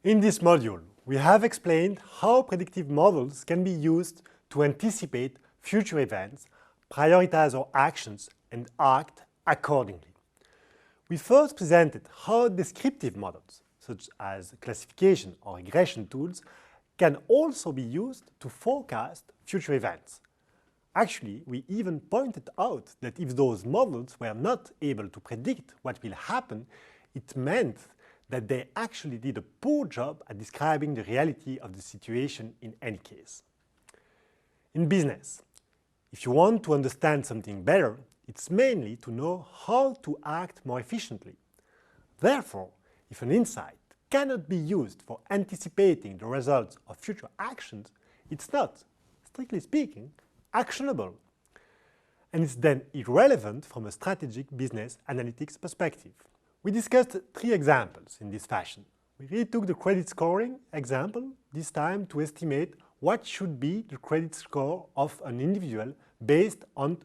In this module, we have explained how predictive models can be used to anticipate future events, prioritize our actions, and act accordingly. We first presented how descriptive models, such as classification or regression tools, can also be used to forecast future events. Actually, we even pointed out that if those models were not able to predict what will happen, it meant that they actually did a poor job at describing the reality of the situation in any case. In business, if you want to understand something better, it's mainly to know how to act more efficiently. Therefore, if an insight cannot be used for anticipating the results of future actions, it's not, strictly speaking, actionable. And it's then irrelevant from a strategic business analytics perspective. We discussed 3 examples in this fashion. We retook the credit scoring example, this time to estimate what should be the credit score of an individual based on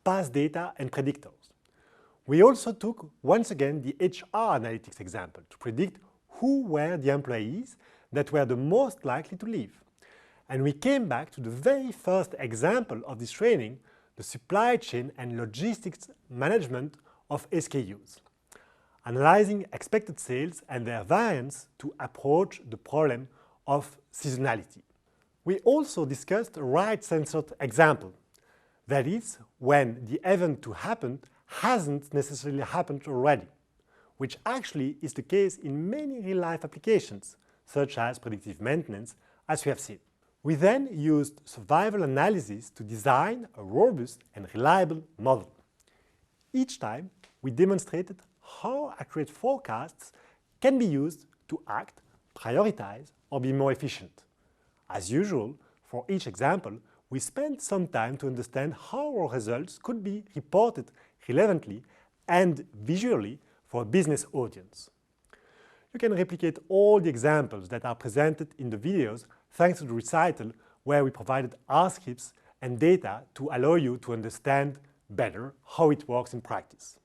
past data and predictors. We also took, once again, the HR analytics example to predict who were the employees that were the most likely to leave. And we came back to the very first example of this training, the supply chain and logistics management of SKUs, analyzing expected sales and their variance to approach the problem of seasonality. We also discussed a right-censored example, that is, when the event to happen hasn't necessarily happened already, which actually is the case in many real-life applications, such as predictive maintenance, as we have seen. We then used survival analysis to design a robust and reliable model. Each time, we demonstrated how accurate forecasts can be used to act, prioritize, or be more efficient. As usual, for each example, we spent some time to understand how our results could be reported relevantly and visually for a business audience. You can replicate all the examples that are presented in the videos thanks to the recital where we provided R scripts and data to allow you to understand better how it works in practice.